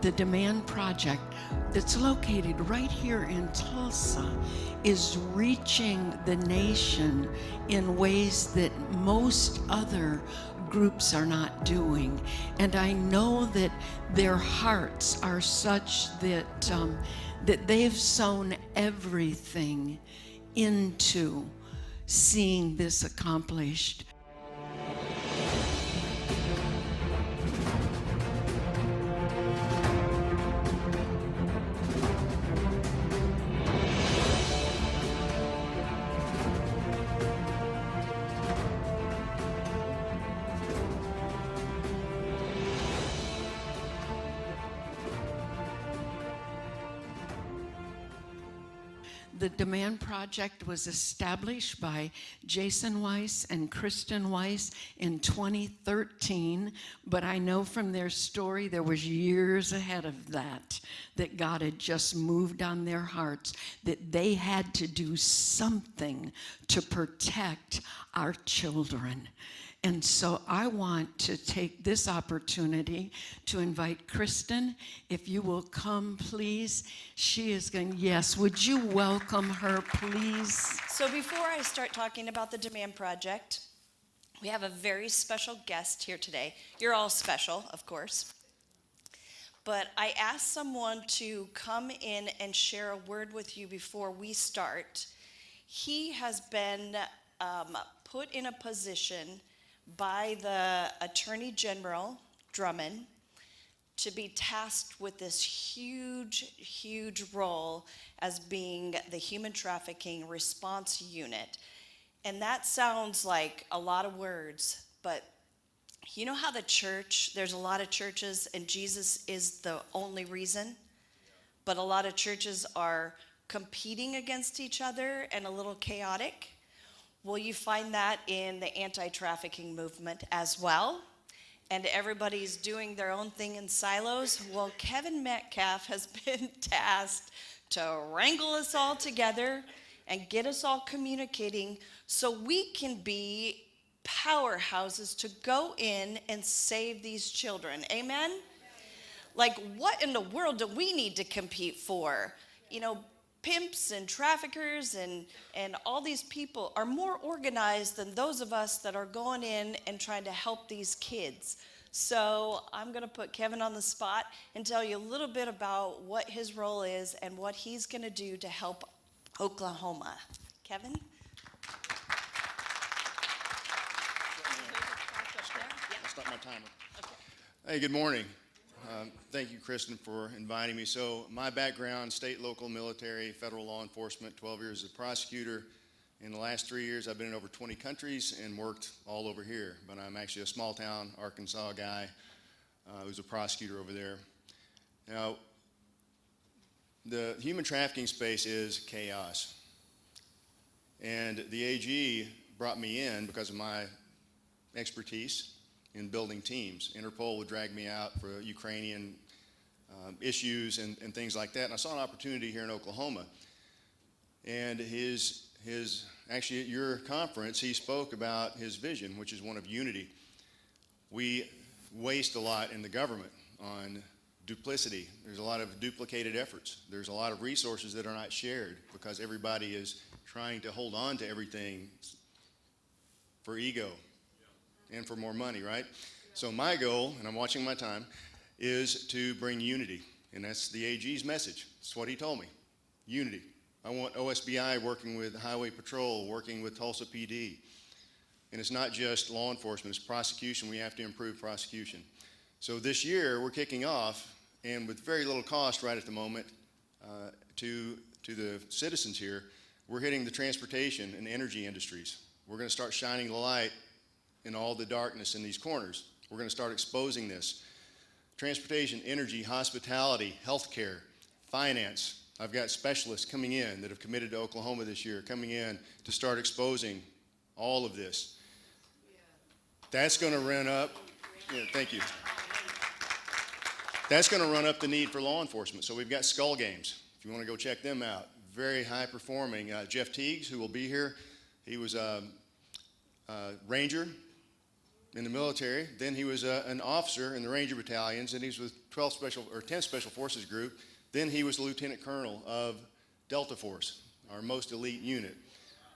The Demand Project, that's located right here in Tulsa, is reaching the nation in ways that most other groups are not doing. And I know that their hearts are such that that they've sown everything into seeing this accomplished. The Demand Project was established by Jason Weiss and Kristen Weiss in 2013, but I know from their story there was years ahead of that God had just moved on their hearts, that they had to do something to protect our children. And so I want to take this opportunity to invite Kristen, if you will come, please. She is going, yes, would you welcome her, please? So before I start talking about the Demand Project, we have a very special guest here today. You're all special, of course. But I asked someone to come in and share a word with you before we start. He has been put in a position by the Attorney General, Drummond, to be tasked with this huge role as being the Human Trafficking Response Unit. And that sounds like a lot of words, but you know how the church, there's a lot of churches and Jesus is the only reason, but a lot of churches are competing against each other and a little chaotic? Well, you find that in the anti-trafficking movement as well. And everybody's doing their own thing in silos. Well, Kevin Metcalf has been tasked to wrangle us all together and get us all communicating so we can be powerhouses to go in and save these children. Amen? Like, what in the world do we need to compete for? You know, pimps and traffickers and all these people are more organized than those of us that are going in and trying to help these kids. So I'm going to put Kevin on the spot and tell you a little bit about what his role is and what he's going to do to help Oklahoma. Kevin? I'll start my timer. Okay. Hey, good morning. Thank you, Kristen, for inviting me. So my background, state, local, military, federal law enforcement, 12 years as a prosecutor. In the last 3 years, I've been in over 20 countries and worked all over here. But I'm actually a small town Arkansas guy who's a prosecutor over there. Now, the human trafficking space is chaos. And the AG brought me in because of my expertise in building teams. Interpol would drag me out for Ukrainian issues and things like that. And I saw an opportunity here in Oklahoma. And actually at your conference, he spoke about his vision, which is one of unity. We waste a lot in the government on duplicity. There's a lot of duplicated efforts. There's a lot of resources that are not shared because everybody is trying to hold on to everything for ego and for more money, right? So my goal, and I'm watching my time, is to bring unity. And that's the AG's message. That's what he told me, unity. I want OSBI working with Highway Patrol, working with Tulsa PD. And it's not just law enforcement, it's prosecution. We have to improve prosecution. So this year, we're kicking off, and with very little cost right at the moment to the citizens here, we're hitting the transportation and energy industries. We're going to start shining the light in all the darkness in these corners. We're going to start exposing this. Transportation, energy, hospitality, healthcare, finance. I've got specialists coming in that have committed to Oklahoma this year, coming in to start exposing all of this. That's going to run up, thank you. That's going to run up the need for law enforcement. So we've got Skull Games, if you want to go check them out. Very high performing. Jeff Teagues, who will be here, he was a Ranger, in the military. Then he was an officer in the Ranger Battalions, and he was with 10th Special Forces Group. Then he was the Lieutenant Colonel of Delta Force, our most elite unit.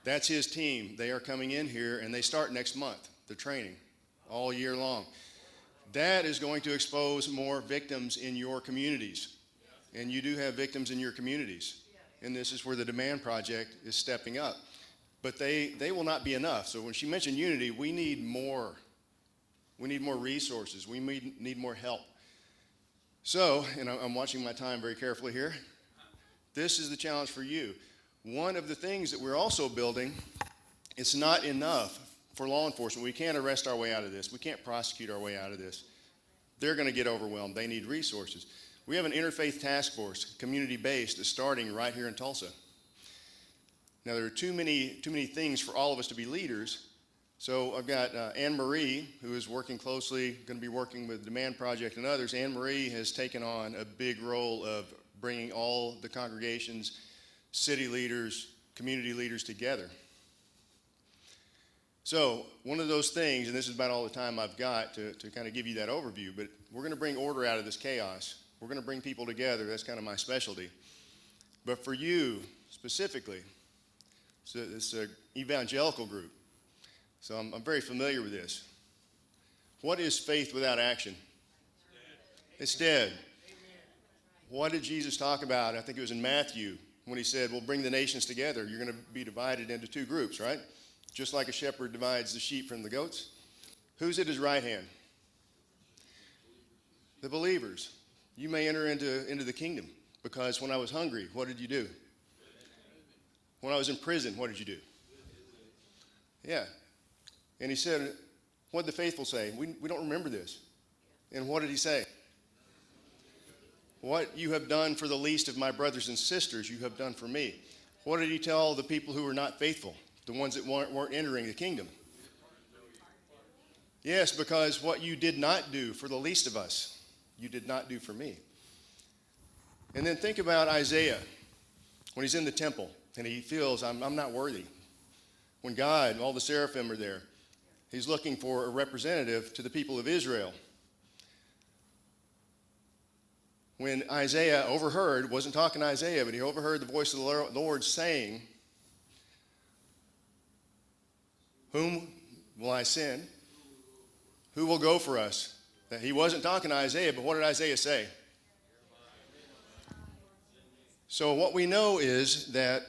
That's his team. They are coming in here, and they start next month, the training, all year long. That is going to expose more victims in your communities. And you do have victims in your communities. And this is where the Demand Project is stepping up. But they will not be enough. So when she mentioned unity, we need more. We need more resources. We need more help. So, and I'm watching my time very carefully here. This is the challenge for you. One of the things that we're also building, it's not enough for law enforcement. We can't arrest our way out of this. We can't prosecute our way out of this. They're going to get overwhelmed. They need resources. We have an interfaith task force, community-based, that's starting right here in Tulsa. Now, there are too many things for all of us to be leaders. So I've got Anne Marie, who is working closely, going to be working with Demand Project and others. Anne Marie has taken on a big role of bringing all the congregations, city leaders, community leaders together. So one of those things, and this is about all the time I've got to kind of give you that overview, but we're going to bring order out of this chaos. We're going to bring people together. That's kind of my specialty. But for you specifically, it's an evangelical group. So I'm very familiar with this. What is faith without action? It's dead. What did Jesus talk about? I think it was in Matthew when he said, well, bring the nations together. You're going to be divided into two groups, right? Just like a shepherd divides the sheep from the goats. Who's at his right hand? The believers. You may enter into the kingdom because when I was hungry, what did you do? When I was in prison, what did you do? Yeah. And he said, what did the faithful say? We don't remember this. And what did he say? What you have done for the least of my brothers and sisters, you have done for me. What did he tell the people who were not faithful, the ones that weren't entering the kingdom? Yes, because what you did not do for the least of us, you did not do for me. And then think about Isaiah when he's in the temple and he feels, I'm not worthy. When God and all the seraphim are there, he's looking for a representative to the people of Israel. When Isaiah overheard, wasn't talking to Isaiah, but he overheard the voice of the Lord saying, whom will I send? Who will go for us? That he wasn't talking to Isaiah, but what did Isaiah say? So what we know is that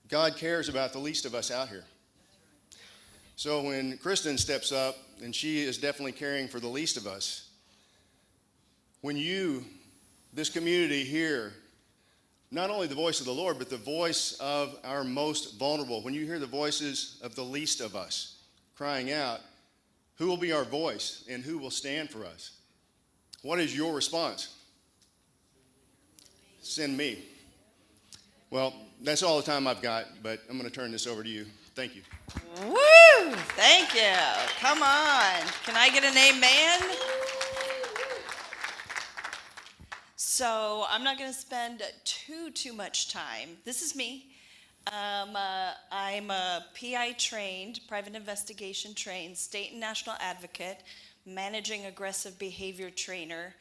God cares about the least of us out here. So when Kristen steps up, and she is definitely caring for the least of us, when this community hear not only the voice of the Lord, but the voice of our most vulnerable, when you hear the voices of the least of us crying out, who will be our voice and who will stand for us? What is your response? Send me. Well, that's all the time I've got, but I'm going to turn this over to you. Thank you. Woo! Thank you. Come on. Can I get an amen? So I'm not going to spend too much time. This is me. I'm a PI trained, private investigation trained, state and national advocate, managing aggressive behavior trainer,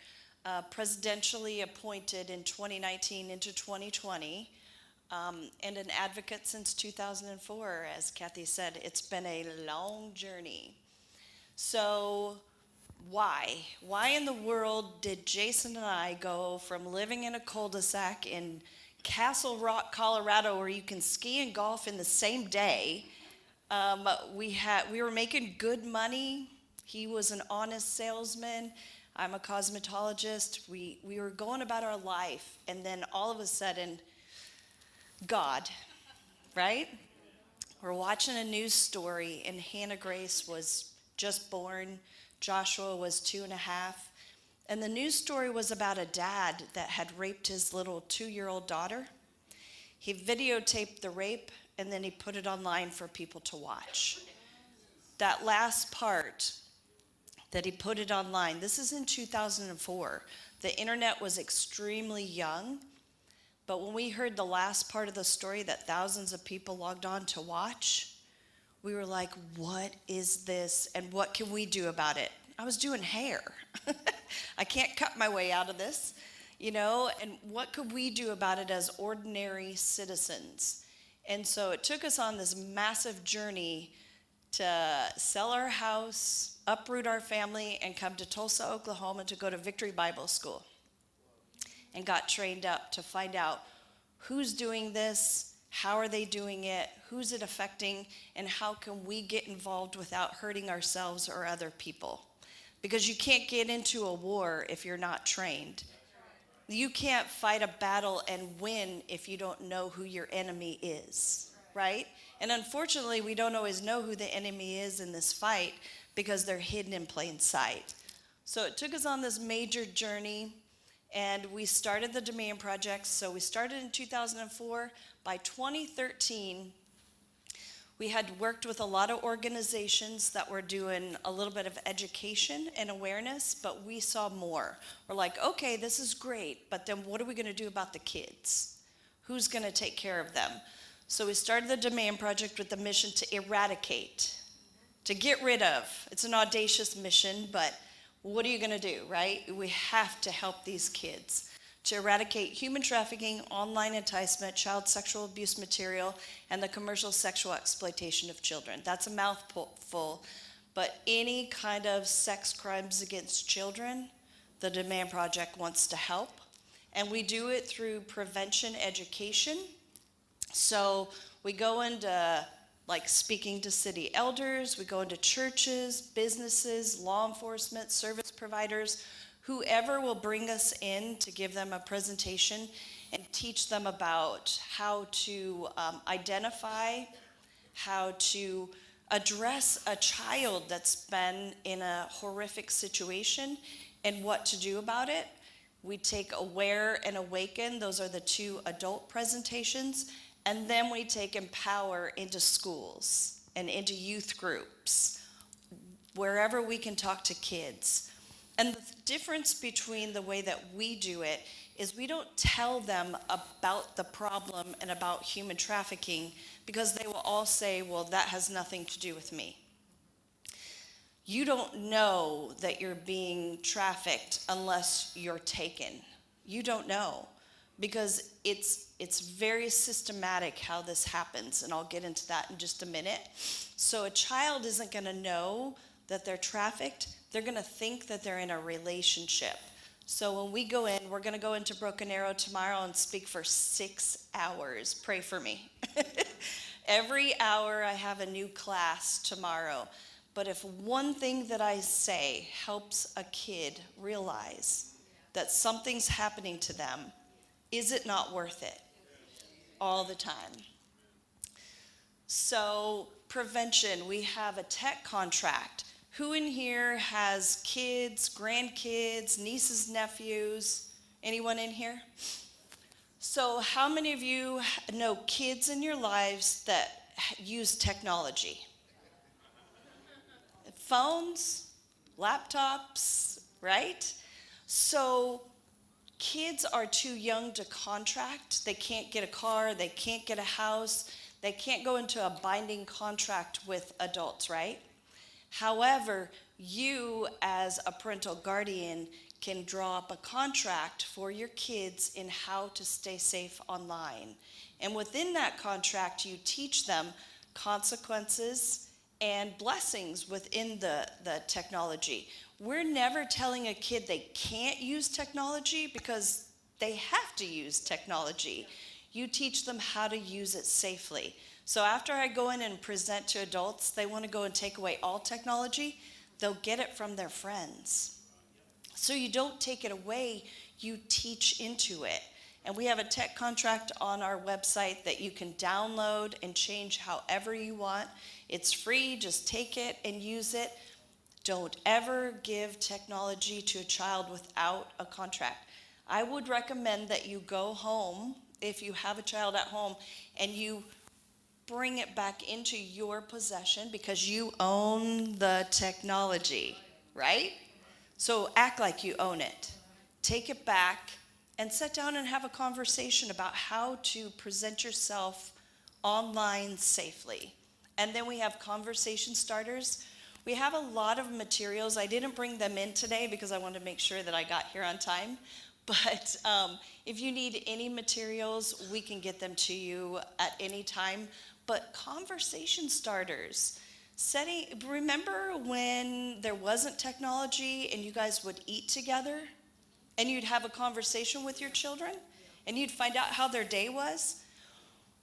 presidentially appointed in 2019 into 2020, and an advocate since 2004. As Kathy said, it's been a long journey. So why? Why in the world did Jason and I go from living in a cul-de-sac in Castle Rock, Colorado, where you can ski and golf in the same day? We were making good money. He was an honest salesman. I'm a cosmetologist. We were going about our life, and then all of a sudden, God, right? We're watching a news story, and Hannah Grace was just born. Joshua was 2.5. And the news story was about a dad that had raped his little 2-year-old daughter. He videotaped the rape, and then he put it online for people to watch. That last part that he put it online, this is in 2004. The internet was extremely young, but when we heard the last part of the story that thousands of people logged on to watch, we were like, what is this and what can we do about it? I was doing hair. I can't cut my way out of this, and what could we do about it as ordinary citizens? And so it took us on this massive journey to sell our house, uproot our family, and come to Tulsa, Oklahoma to go to Victory Bible School. And got trained up to find out who's doing this, how are they doing it, who's it affecting, and how can we get involved without hurting ourselves or other people. Because you can't get into a war if you're not trained. You can't fight a battle and win if you don't know who your enemy is, right? And unfortunately, we don't always know who the enemy is in this fight because they're hidden in plain sight. So it took us on this major journey. And we started the Demand Project. So we started in 2004. By 2013, we had worked with a lot of organizations that were doing a little bit of education and awareness, but we saw more. We're like, okay, this is great, but then what are we going to do about the kids? Who's going to take care of them? So we started the Demand Project with the mission to eradicate, to get rid of. It's an audacious mission, but what are you going to do, right? We have to help these kids to eradicate human trafficking, online enticement, child sexual abuse material, and the commercial sexual exploitation of children. That's a mouthful, but any kind of sex crimes against children, the Demand Project wants to help. And we do it through prevention education. So we go into speaking to city elders, we go into churches, businesses, law enforcement, service providers, whoever will bring us in to give them a presentation and teach them about how to identify, how to address a child that's been in a horrific situation and what to do about it. We take Aware and Awaken, those are the two adult presentations. And then we take Empower into schools and into youth groups, wherever we can talk to kids. And the difference between the way that we do it is we don't tell them about the problem and about human trafficking because they will all say, well, that has nothing to do with me. You don't know that you're being trafficked unless you're taken. You don't know. Because it's very systematic how this happens, and I'll get into that in just a minute. So a child isn't going to know that they're trafficked. They're going to think that they're in a relationship. So when we go in, we're going to go into Broken Arrow tomorrow and speak for 6 hours. Pray for me. Every hour I have a new class tomorrow. But if one thing that I say helps a kid realize that something's happening to them, is it not worth it? All the time. So prevention, we have a tech contract. Who in here has kids, grandkids, nieces, nephews? Anyone in here? So how many of you know kids in your lives that use technology? Phones, laptops, right? So kids are too young to contract. They can't get a car. They can't get a house. They can't go into a binding contract with adults, right? However, you as a parental guardian can draw up a contract for your kids in how to stay safe online. And within that contract, you teach them consequences and blessings within the technology. We're never telling a kid they can't use technology because they have to use technology. You teach them how to use it safely. So after I go in and present to adults, they want to go and take away all technology, they'll get it from their friends. So you don't take it away, you teach into it. And we have a tech contract on our website that you can download and change however you want. It's free, just take it and use it. Don't ever give technology to a child without a contract. I would recommend that you go home, if you have a child at home, and you bring it back into your possession because you own the technology, right? So act like you own it. Take it back and sit down and have a conversation about how to present yourself online safely. And then we have conversation starters. We have a lot of materials. I didn't bring them in today because I wanted to make sure that I got here on time. But if you need any materials, we can get them to you at any time. But conversation starters. Remember when there wasn't technology and you guys would eat together and you'd have a conversation with your children and you'd find out how their day was?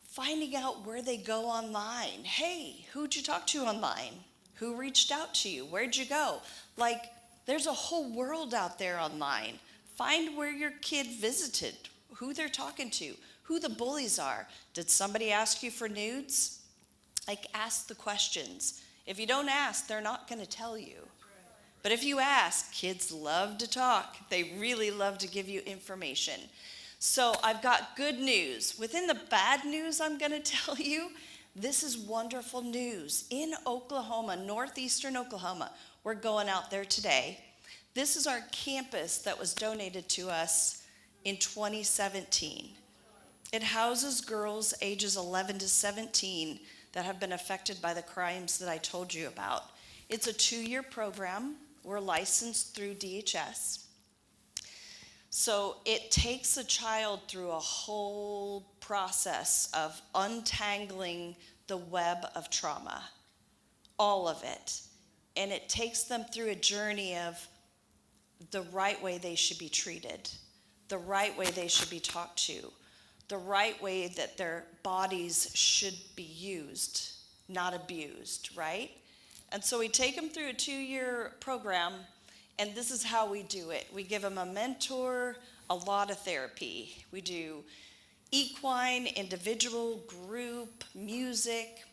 Finding out where they go online. Hey, who'd you talk to online? Who reached out to you? Where'd you go? Like, there's a whole world out there online. Find where your kid visited, who they're talking to, who the bullies are. Did somebody ask you for nudes? Like, ask the questions. If you don't ask, they're not going to tell you. But if you ask, kids love to talk. They really love to give you information. So I've got good news. Within the bad news I'm going to tell you, this is wonderful news. In Oklahoma, northeastern Oklahoma, we're going out there today. This is our campus that was donated to us in 2017. It houses girls ages 11 to 17 that have been affected by the crimes that I told you about. It's a 2-year program. We're licensed through DHS. So it takes a child through a whole process of untangling the web of trauma, all of it. And it takes them through a journey of the right way they should be treated, the right way they should be talked to, the right way that their bodies should be used, not abused, right? And so we take them through a 2-year program, and this is how we do it. We give them a mentor, a lot of therapy. We do equine, individual, group, music,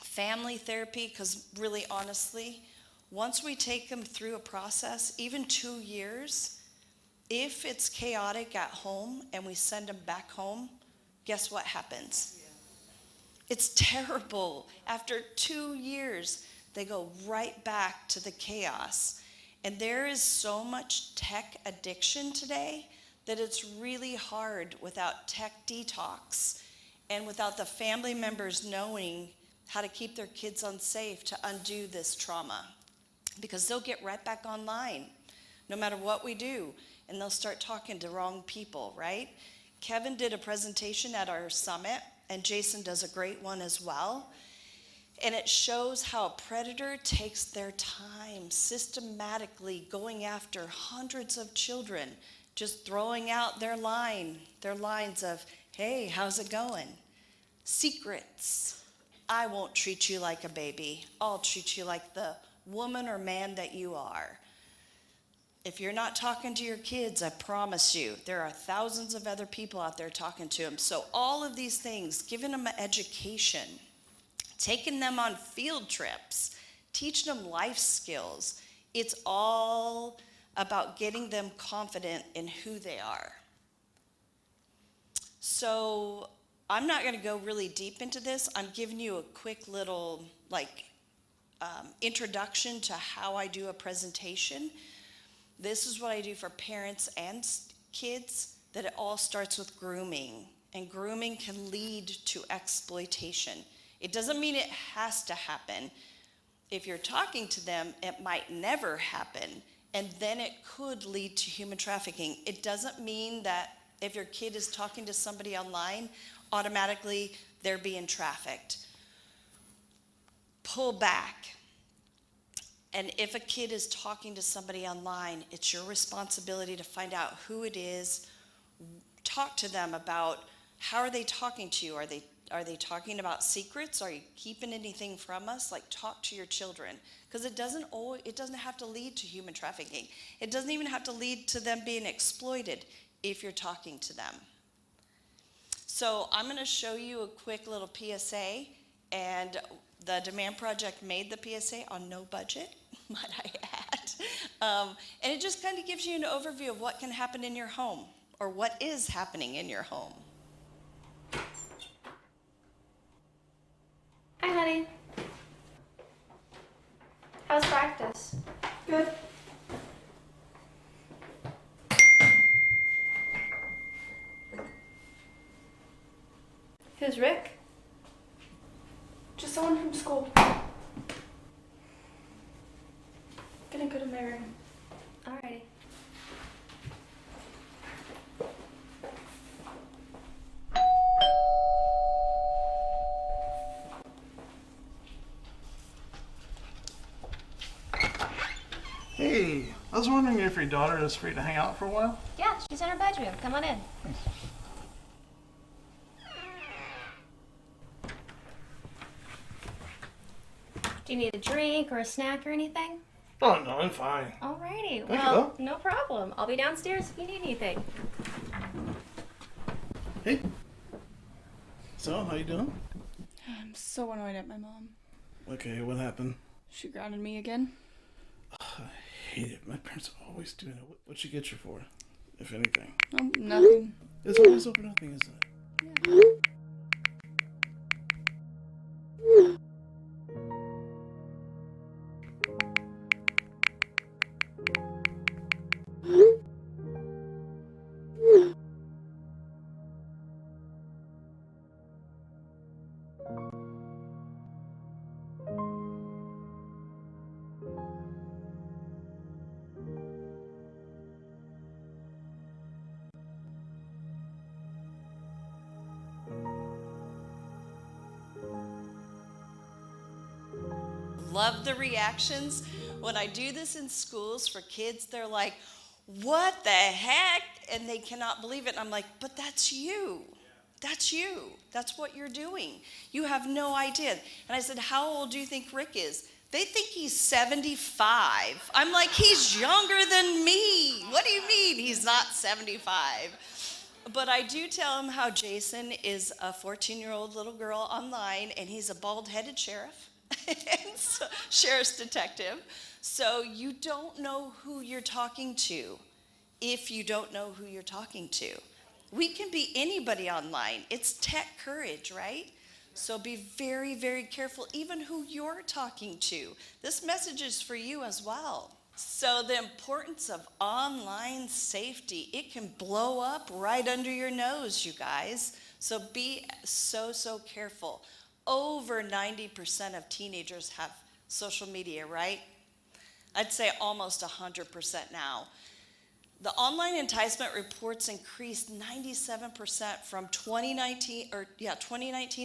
family therapy, because really honestly, once we take them through a process, even 2 years, if it's chaotic at home and we send them back home, guess what happens? It's terrible. After 2 years, they go right back to the chaos. And there is so much tech addiction today that it's really hard without tech detox and without the family members knowing how to keep their kids unsafe to undo this trauma. Because they'll get right back online no matter what we do, and they'll start talking to wrong people, right? Kevin did a presentation at our summit, and Jason does a great one as well. And it shows how a predator takes their time systematically going after hundreds of children, just throwing out their lines of, hey, how's it going? Secrets. I won't treat you like a baby. I'll treat you like the woman or man that you are. If you're not talking to your kids, I promise you, there are thousands of other people out there talking to them. So all of these things, giving them an education, taking them on field trips, teaching them life skills, it's all about getting them confident in who they are. So I'm not going to go really deep into this. I'm giving you a quick little introduction to how I do a presentation. This is what I do for parents and kids, that it all starts with grooming. And grooming can lead to exploitation. It doesn't mean it has to happen. If you're talking to them, it might never happen. And then it could lead to human trafficking. It doesn't mean that if your kid is talking to somebody online, automatically they're being trafficked. Pull back. And if a kid is talking to somebody online, it's your responsibility to find out who it is. Talk to them about how are they talking to you. Are they talking about secrets? Are you keeping anything from us? Like, talk to your children, because it doesn't have to lead to human trafficking. It doesn't even have to lead to them being exploited if you're talking to them. So I'm going to show you a quick little PSA, and the Demand Project made the PSA on no budget, might I add. And it just kind of gives you an overview of what can happen in your home, or what is happening in your home. Hi, honey. How's practice? Good. Who's Rick? Just someone from there. Alrighty. Hey, I was wondering if your daughter is free to hang out for a while? Yeah, she's in her bedroom. Come on in. Do you need a drink or a snack or anything? Oh, no, I'm fine. Alrighty. Thank you, Well, no problem. I'll be downstairs if you need anything. Hey. So, how you doing? I'm so annoyed at my mom. Okay, what happened? She grounded me again. I hate it. My parents are always doing it. What'd she get you for, if anything? Oh, nothing. It's always over nothing, isn't it? Love the reactions. When I do this in schools for kids, they're like, what the heck? And they cannot believe it. And I'm like, but that's you. That's you. That's what you're doing. You have no idea. And I said, how old do you think Rick is? They think he's 75. I'm like, he's younger than me. What do you mean he's not 75? But I do tell him how Jason is a 14-year-old little girl online, and he's a bald-headed sheriff. And so, sheriff's detective. So you don't know who you're talking to if you don't know who you're talking to. We can be anybody online. It's tech courage, right? So be very, very careful, even who you're talking to. This message is for you as well. So the importance of online safety, it can blow up right under your nose, you guys. So be so, so careful. Over 90% of teenagers have social media, right? I'd say almost 100% now. The online enticement reports increased 97% from 2019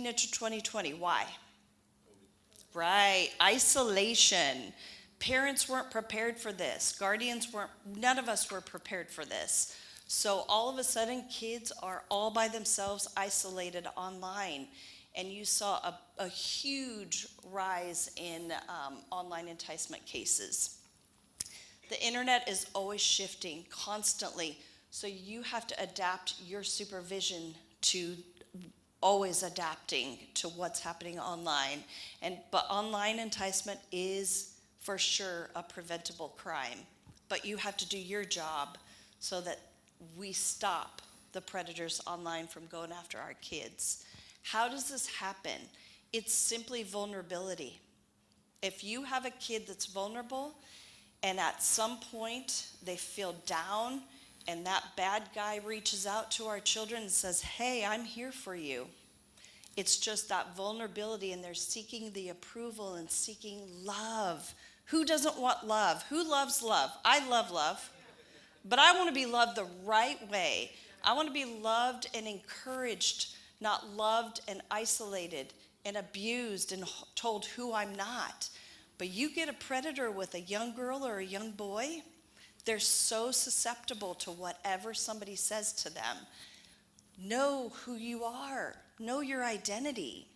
into 2020. Why? Right, isolation. Parents weren't prepared for this. Guardians weren't, none of us were prepared for this. So all of a sudden, kids are all by themselves, isolated online. And you saw a huge rise in online enticement cases. The internet is always shifting constantly, so you have to adapt your supervision to always adapting to what's happening online. But online enticement is for sure a preventable crime. But you have to do your job so that we stop the predators online from going after our kids. How does this happen? It's simply vulnerability. If you have a kid that's vulnerable and at some point they feel down and that bad guy reaches out to our children and says, hey, I'm here for you. It's just that vulnerability, and they're seeking the approval and seeking love. Who doesn't want love? Who loves love? I love love, but I want to be loved the right way. I want to be loved and encouraged, not loved and isolated and abused and told who I'm not. But you get a predator with a young girl or a young boy, they're so susceptible to whatever somebody says to them. Know who you are. Know your identity.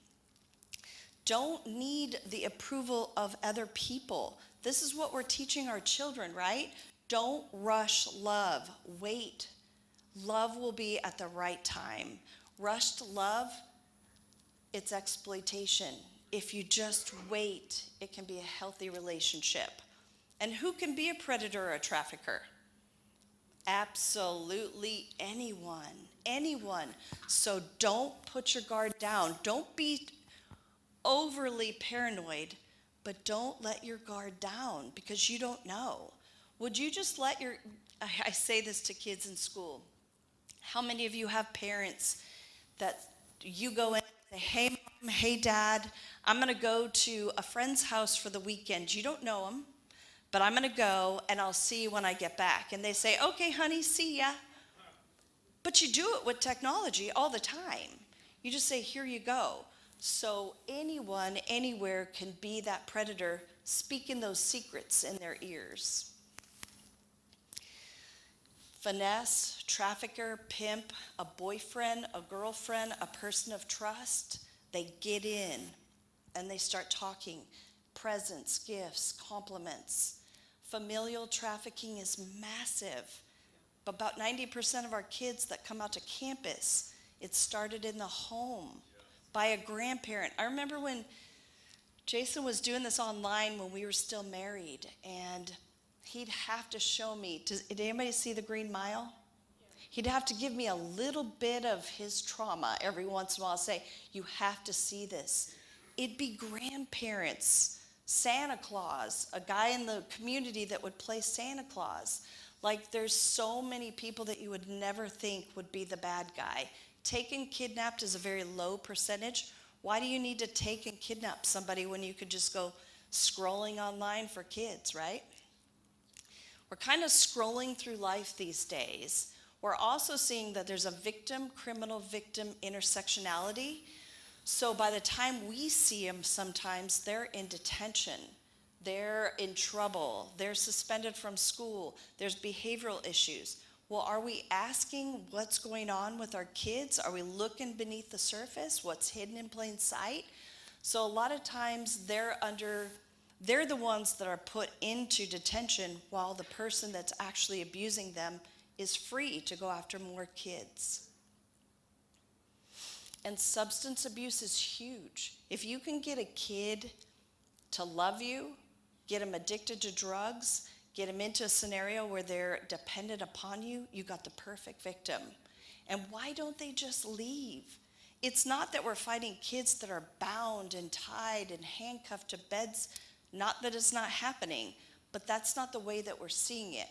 Don't need the approval of other people. This is what we're teaching our children, right? Don't rush love. Wait. Love will be at the right time. Rushed love, it's exploitation. If you just wait, it can be a healthy relationship. And who can be a predator or a trafficker? Absolutely anyone. Anyone. So don't put your guard down. Don't be overly paranoid, but don't let your guard down because you don't know. Would you just let I say this to kids in school. How many of you have parents that you go in and say, hey, Mom, hey, Dad, I'm going to go to a friend's house for the weekend. You don't know them, but I'm going to go and I'll see you when I get back. And they say, okay, honey, see ya. But you do it with technology all the time. You just say, here you go. So anyone, anywhere can be that predator speaking those secrets in their ears. Finesse, trafficker, pimp, a boyfriend, a girlfriend, a person of trust, they get in and they start talking. Presents, gifts, compliments. Familial trafficking is massive. About 90% of our kids that come out to campus, it started in the home by a grandparent. I remember when Jason was doing this online when we were still married, and he'd have to show me. Did anybody see the Green Mile? He'd have to give me a little bit of his trauma every once in a while, say, you have to see this. It'd be grandparents, Santa Claus, a guy in the community that would play Santa Claus. Like, there's so many people that you would never think would be the bad guy. Taken kidnapped is a very low percentage. Why do you need to take and kidnap somebody when you could just go scrolling online for kids, right? We're kind of scrolling through life these days. We're also seeing that there's a victim-criminal victim intersectionality. So by the time we see them, sometimes they're in detention. They're in trouble. They're suspended from school. There's behavioral issues. Well, are we asking what's going on with our kids? Are we looking beneath the surface? What's hidden in plain sight? So a lot of times they're the ones that are put into detention while the person that's actually abusing them is free to go after more kids. And substance abuse is huge. If you can get a kid to love you, get them addicted to drugs, get them into a scenario where they're dependent upon you, you got the perfect victim. And why don't they just leave? It's not that we're fighting kids that are bound and tied and handcuffed to beds. Not that it's not happening, but that's not the way that we're seeing it.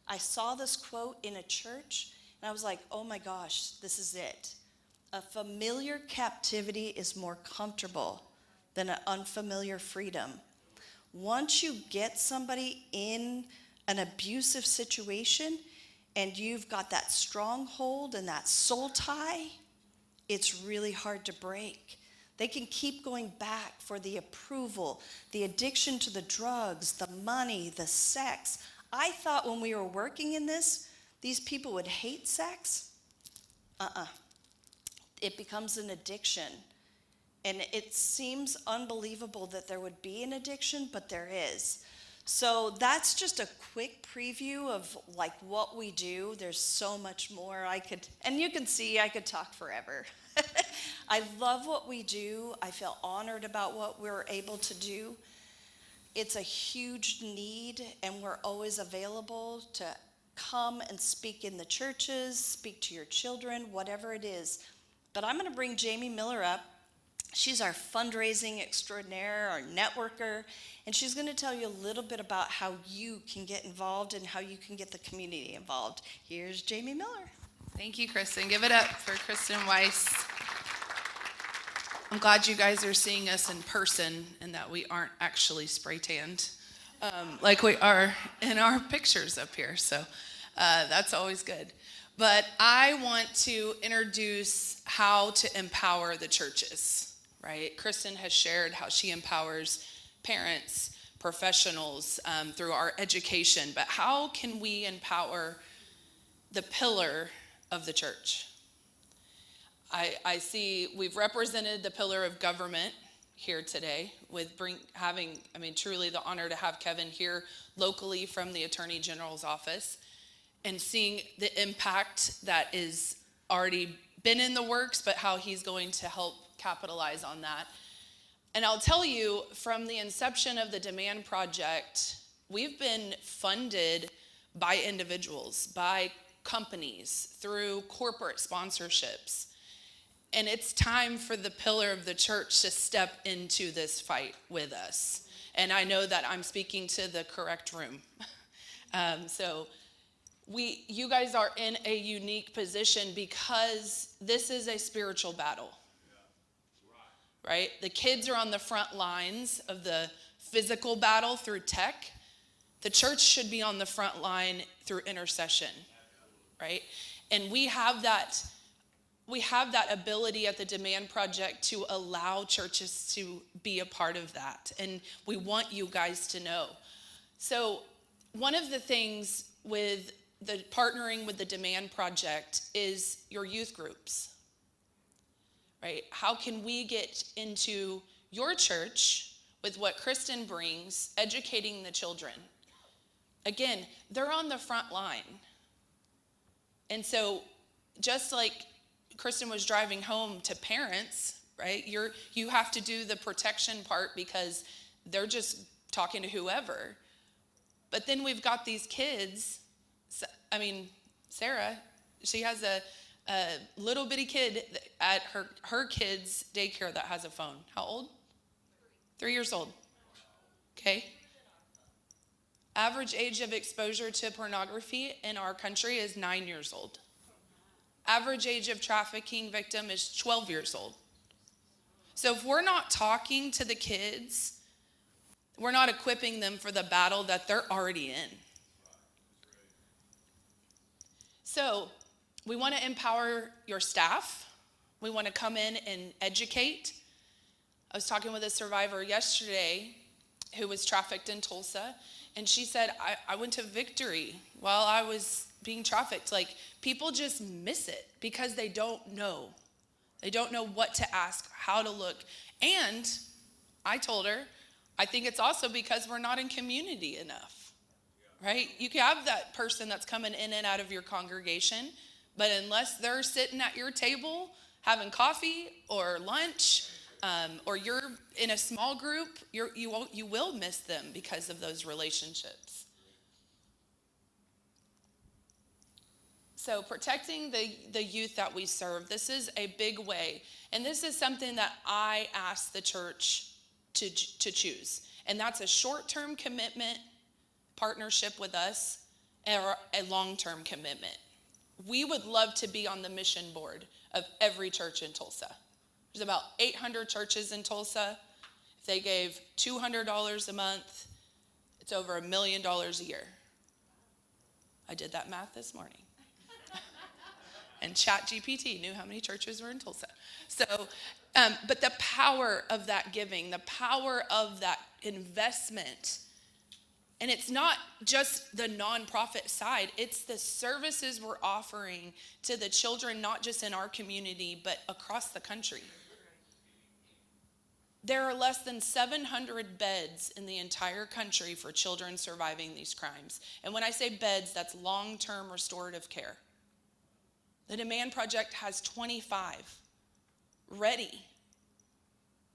I saw this quote in a church, and I was like, oh my gosh, this is it. A familiar captivity is more comfortable than an unfamiliar freedom. Once you get somebody in an abusive situation and you've got that stronghold and that soul tie, it's really hard to break. They can keep going back for the approval, the addiction to the drugs, the money, the sex. I thought when we were working in this, these people would hate sex. It becomes an addiction. And it seems unbelievable that there would be an addiction, but there is. So that's just a quick preview of like what we do. There's so much more and you can see I could talk forever. I love what we do. I feel honored about what we're able to do. It's a huge need, and we're always available to come and speak in the churches, speak to your children, whatever it is. But I'm going to bring Jamie Miller up. She's our fundraising extraordinaire, our networker, and she's going to tell you a little bit about how you can get involved and how you can get the community involved. Here's Jamie Miller. Thank you, Kristen. Give it up for Kristen Weiss. I'm glad you guys are seeing us in person and that we aren't actually spray tanned like we are in our pictures up here. So that's always good. But I want to introduce how to empower the churches, right? Kristen has shared how she empowers parents, professionals through our education. But how can we empower the pillar of the church? I see we've represented the pillar of government here today with truly the honor to have Kevin here locally from the Attorney General's office and seeing the impact that is already been in the works, but how he's going to help capitalize on that. And I'll tell you, from the inception of the Demand Project, we've been funded by individuals, by companies, through corporate sponsorships. And it's time for the pillar of the church to step into this fight with us. And I know that I'm speaking to the correct room. You guys are in a unique position because this is a spiritual battle, right? The kids are on the front lines of the physical battle through tech, The church should be on the front line through intercession, right? And we have that ability at the Demand Project to allow churches to be a part of that. And we want you guys to know. So one of the things with the partnering with the Demand Project is your youth groups, right? How can we get into your church with what Kristen brings, educating the children? Again, they're on the front line. And so just like Kristen was driving home to parents, right? You have to do the protection part because they're just talking to whoever. But then we've got these kids. I mean, Sarah, she has a little bitty kid at her kid's daycare that has a phone. How old? 3 years old. Okay. Average age of exposure to pornography in our country is 9 years old. Average age of trafficking victim is 12 years old. So if we're not talking to the kids, we're not equipping them for the battle that they're already in. So we want to empower your staff. We want to come in and educate. I was talking with a survivor yesterday who was trafficked in Tulsa, and she said, I went to Victory while I was being trafficked. Like, people just miss it because they don't know. They don't know what to ask, how to look. And I told her, I think it's also because we're not in community enough, right? You can have that person that's coming in and out of your congregation, but unless they're sitting at your table having coffee or lunch, or you're in a small group, you will miss them because of those relationships. So protecting the youth that we serve, this is a big way. And this is something that I ask the church to choose. And that's a short-term commitment partnership with us or a long-term commitment. We would love to be on the mission board of every church in Tulsa. There's about 800 churches in Tulsa. If they gave $200 a month, it's over $1 million a year. I did that math this morning. And ChatGPT knew how many churches were in Tulsa. So, but the power of that giving, the power of that investment, and it's not just the nonprofit side, it's the services we're offering to the children, not just in our community, but across the country. There are less than 700 beds in the entire country for children surviving these crimes. And when I say beds, that's long-term restorative care. The Demand Project has 25 ready.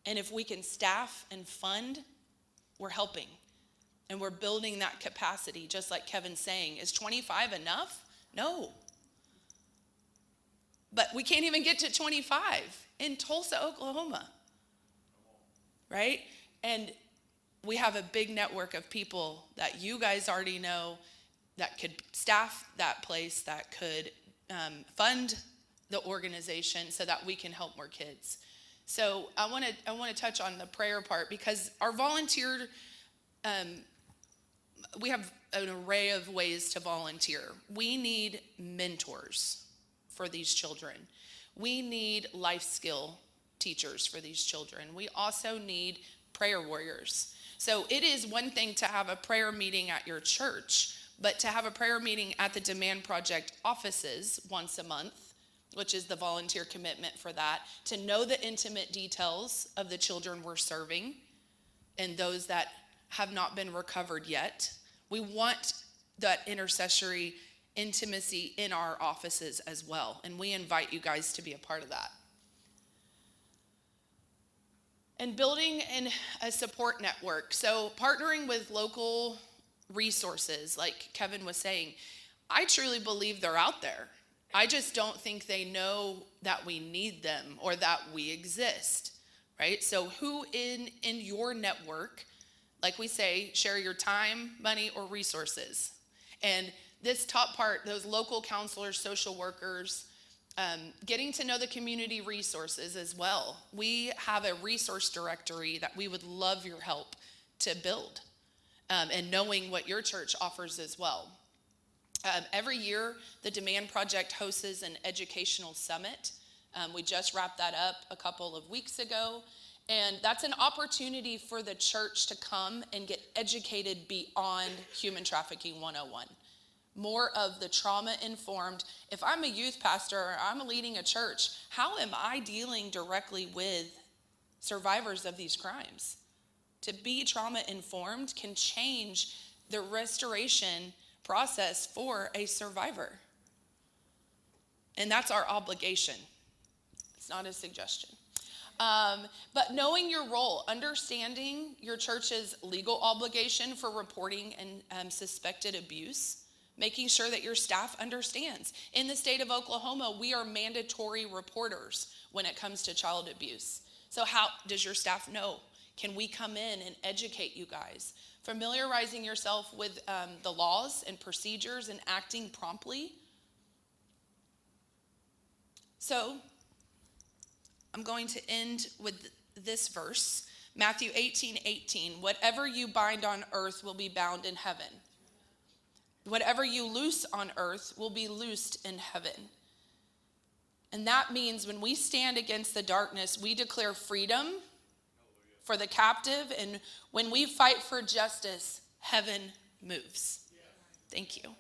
And if we can staff and fund, we're helping. And we're building that capacity, just like Kevin's saying. Is 25 enough? No. But we can't even get to 25 in Tulsa, Oklahoma. Right? And we have a big network of people that you guys already know that could staff that place, that could fund the organization so that we can help more kids. So I want to touch on the prayer part because our volunteer, we have an array of ways to volunteer. We need mentors for these children. We need life skill teachers for these children. We also need prayer warriors. So it is one thing to have a prayer meeting at your church, but to have a prayer meeting at the Demand Project offices once a month, which is the volunteer commitment for that, to know the intimate details of the children we're serving and those that have not been recovered yet. We want that intercessory intimacy in our offices as well, and we invite you guys to be a part of that. And building in a support network. So partnering with local resources, like Kevin was saying, I truly believe they're out there. I just don't think they know that we need them or that we exist, right? So who in your network, like we say, share your time, money, or resources. And this top part, those local counselors, social workers, getting to know the community resources as well. We have a resource directory that we would love your help to build. and knowing what your church offers as well. Every year, the Demand Project hosts an educational summit. We just wrapped that up a couple of weeks ago. And that's an opportunity for the church to come and get educated beyond human trafficking 101. More of the trauma-informed. If I'm a youth pastor or I'm leading a church, how am I dealing directly with survivors of these crimes? To be trauma-informed can change the restoration process for a survivor. And that's our obligation. It's not a suggestion. But knowing your role, understanding your church's legal obligation for reporting and suspected abuse, making sure that your staff understands. In the state of Oklahoma, we are mandatory reporters when it comes to child abuse. So how does your staff know? Can we come in and educate you guys? Familiarizing yourself with the laws and procedures and acting promptly. So I'm going to end with this verse, Matthew 18:18. Whatever you bind on earth will be bound in heaven. Whatever you loose on earth will be loosed in heaven. And that means when we stand against the darkness, we declare freedom for the captive. And when we fight for justice, heaven moves. Thank you.